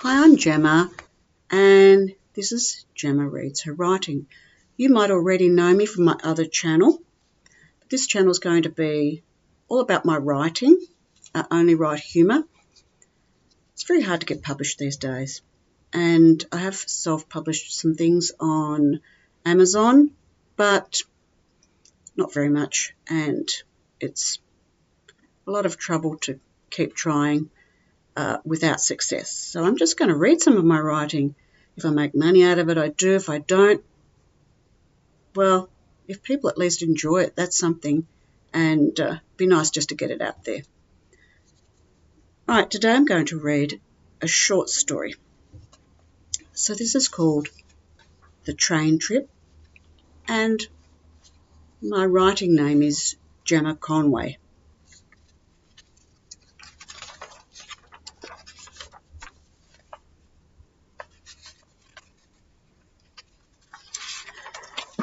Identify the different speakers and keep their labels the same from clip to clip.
Speaker 1: Hi, I'm Gemma, and this is Gemma Reads Her Writing. You might already know me from my other channel, but this channel is going to be all about my writing. I only write humour. It's very hard to get published these days, and I have self-published some things on Amazon, but not very much, and it's a lot of trouble to keep trying without success. So I'm just going to read some of my writing. If I make money out of it, I do. If I don't, well, if people at least enjoy it, that's something, and be nice just to get it out there. All right, today I'm going to read a short story. So this is called The Train Trip, and my writing name is Gemma Conway.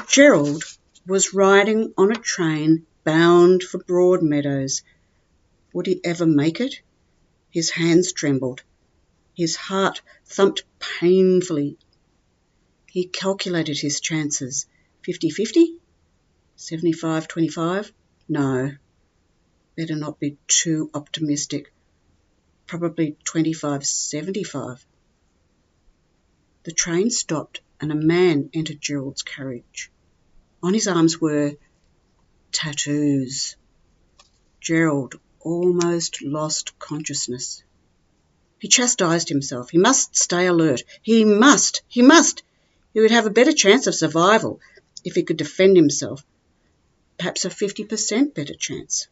Speaker 1: Gerald was riding on a train bound for Broadmeadows. Would he ever make it? His hands trembled. His heart thumped painfully. He calculated his chances. 50-50? 75-25? No, better not be too optimistic. Probably 25-75. The train stopped and a man entered Gerald's carriage. On his arms were tattoos. Gerald almost lost consciousness. He chastised himself. He must stay alert. He must. He would have a better chance of survival if he could defend himself. Perhaps a 50% better chance.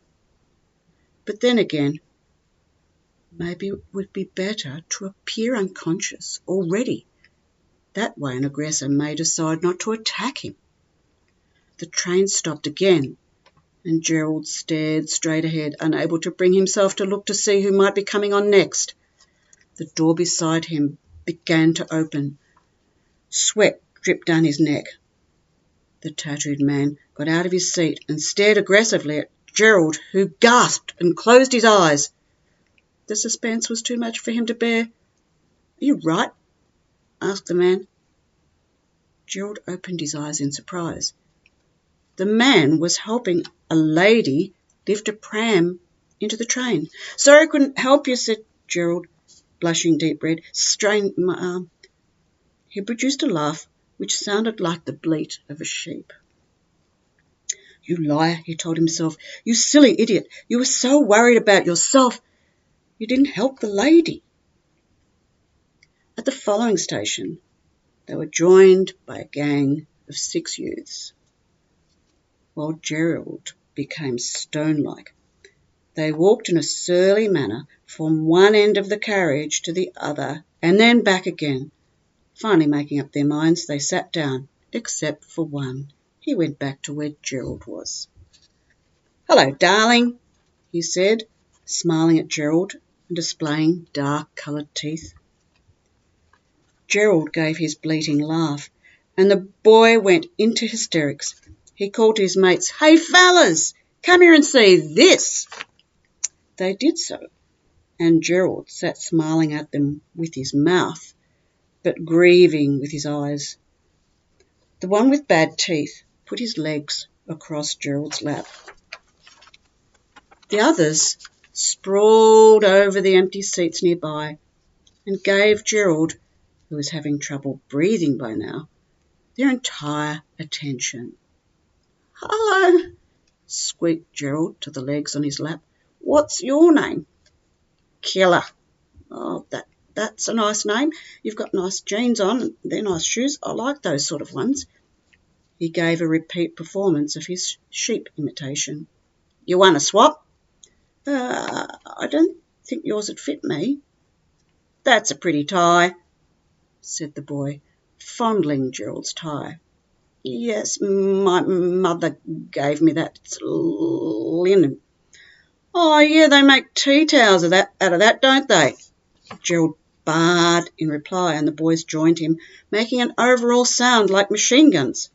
Speaker 1: But then again, maybe it would be better to appear unconscious already. That way an aggressor may decide not to attack him. The train stopped again, and Gerald stared straight ahead, unable to bring himself to look to see who might be coming on next. The door beside him began to open. Sweat dripped down his neck. The tattooed man got out of his seat and stared aggressively at Gerald, who gasped and closed his eyes. The suspense was too much for him to bear. "Are you right?" asked the man. Gerald opened his eyes in surprise. The man was helping a lady lift a pram into the train. "Sorry I couldn't help you," said Gerald, blushing deep red. "Strained my arm." He produced a laugh which sounded like the bleat of a sheep. "You liar," he told himself. "You silly idiot. You were so worried about yourself. You didn't help the lady." At the following station, they were joined by a gang of 6 youths. While Gerald became stone-like, they walked in a surly manner from one end of the carriage to the other and then back again. Finally making up their minds, they sat down, except for one. He went back to where Gerald was. "Hello, darling," he said, smiling at Gerald and displaying dark-coloured teeth. Gerald gave his bleating laugh, and the boy went into hysterics. He called to his mates, "Hey, fellas, come here and see this." They did so, and Gerald sat smiling at them with his mouth, but grieving with his eyes. The one with bad teeth put his legs across Gerald's lap. The others sprawled over the empty seats nearby and gave Gerald, who was having trouble breathing by now, their entire attention. "Hello," squeaked Gerald to the legs on his lap. "What's your name?" "Killer." "Oh, that's a nice name. You've got nice jeans on. They're nice shoes. I like those sort of ones." He gave a repeat performance of his sheep imitation. "You want a swap?" I don't think yours would fit me." "That's a pretty tie," said the boy, fondling Gerald's tie. "Yes, my mother gave me that. It's linen." "Oh, yeah, they make tea towels out of that, don't they?" Gerald barred in reply, and the boys joined him, making an overall sound like machine guns.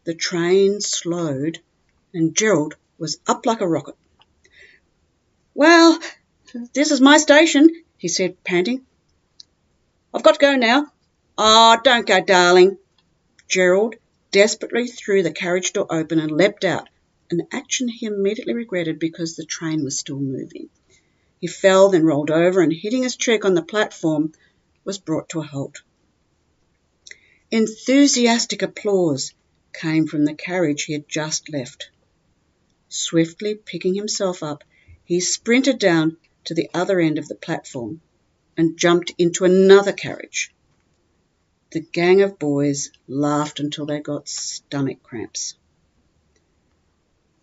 Speaker 1: The train slowed, and Gerald was up like a rocket. "Well, this is my station," he said, panting. I've got to go now. Oh, don't go, darling. Gerald desperately threw the carriage door open and leapt out, an action he immediately regretted because the train was still moving. He fell, then rolled over, and hitting his cheek on the platform, was brought to a halt. Enthusiastic applause came from the carriage he had just left. Swiftly picking himself up, he sprinted down to the other end of the platform and jumped into another carriage. The gang of boys laughed until they got stomach cramps.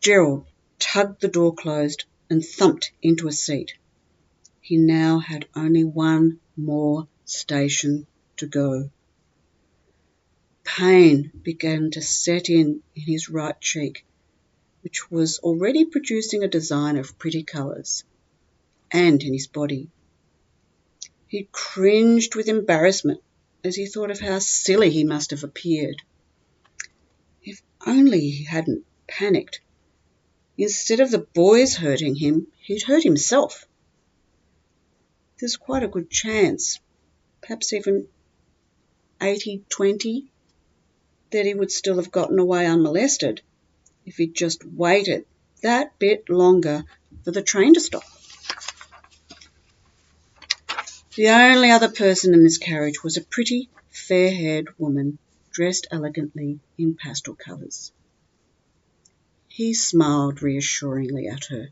Speaker 1: Gerald tugged the door closed and thumped into a seat. He now had only one more station to go. Pain began to set in his right cheek, which was already producing a design of pretty colours, and in his body. He cringed with embarrassment as he thought of how silly he must have appeared. If only he hadn't panicked. Instead of the boys hurting him, he'd hurt himself. There's quite a good chance, perhaps even 80-20, that he would still have gotten away unmolested if he'd just waited that bit longer for the train to stop. The only other person in this carriage was a pretty, fair-haired woman dressed elegantly in pastel colours. He smiled reassuringly at her.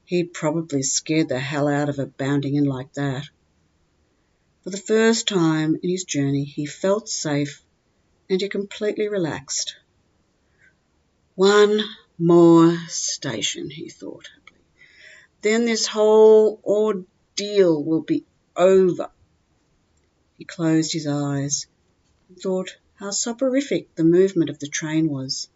Speaker 1: He'd probably scared the hell out of her bounding in like that. For the first time in his journey, he felt safe and he completely relaxed. One more station, he thought. Then this whole ordeal will be over. He closed his eyes and thought how soporific the movement of the train was.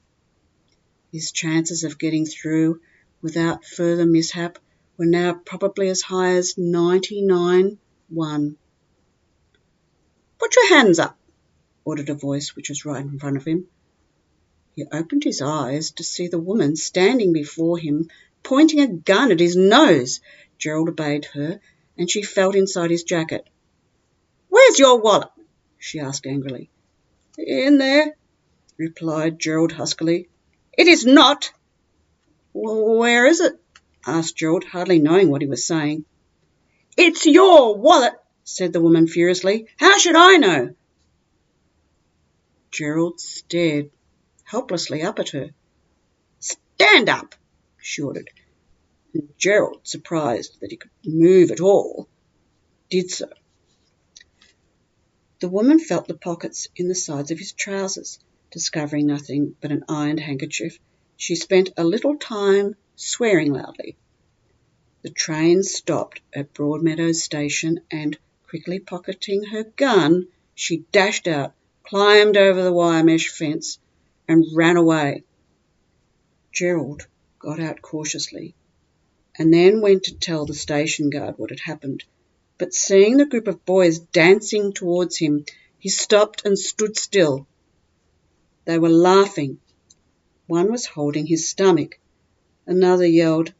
Speaker 1: His chances of getting through without further mishap were now probably as high as 99-1. "Put your hands up," ordered a voice which was right in front of him. He opened his eyes to see the woman standing before him, pointing a gun at his nose. Gerald obeyed her, and she felt inside his jacket. "Where's your wallet?" she asked angrily. "In there," replied Gerald huskily. "It is not." "Where is it?" asked Gerald, hardly knowing what he was saying. "It's your wallet," said the woman furiously. "How should I know?" Gerald stared helplessly up at her. "Stand up," she ordered, and Gerald, surprised that he could move at all, did so. The woman felt the pockets in the sides of his trousers. Discovering nothing but an ironed handkerchief, she spent a little time swearing loudly. The train stopped at Broadmeadows Station and, quickly pocketing her gun, she dashed out, climbed over the wire mesh fence and ran away. Gerald got out cautiously and then went to tell the station guard what had happened. But seeing the group of boys dancing towards him, he stopped and stood still. They were laughing. One was holding his stomach. Another yelled,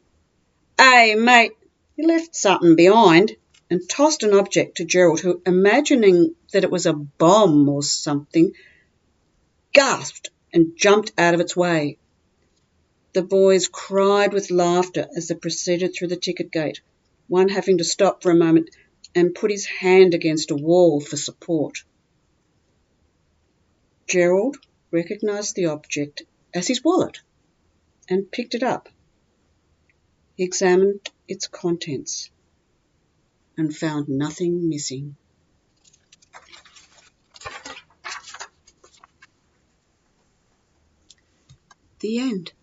Speaker 1: "Hey, mate, you left something behind," and tossed an object to Gerald, who, imagining that it was a bomb or something, gasped and jumped out of its way. The boys cried with laughter as they proceeded through the ticket gate, one having to stop for a moment and put his hand against a wall for support. Gerald recognised the object as his wallet and picked it up. He examined its contents and found nothing missing. The end.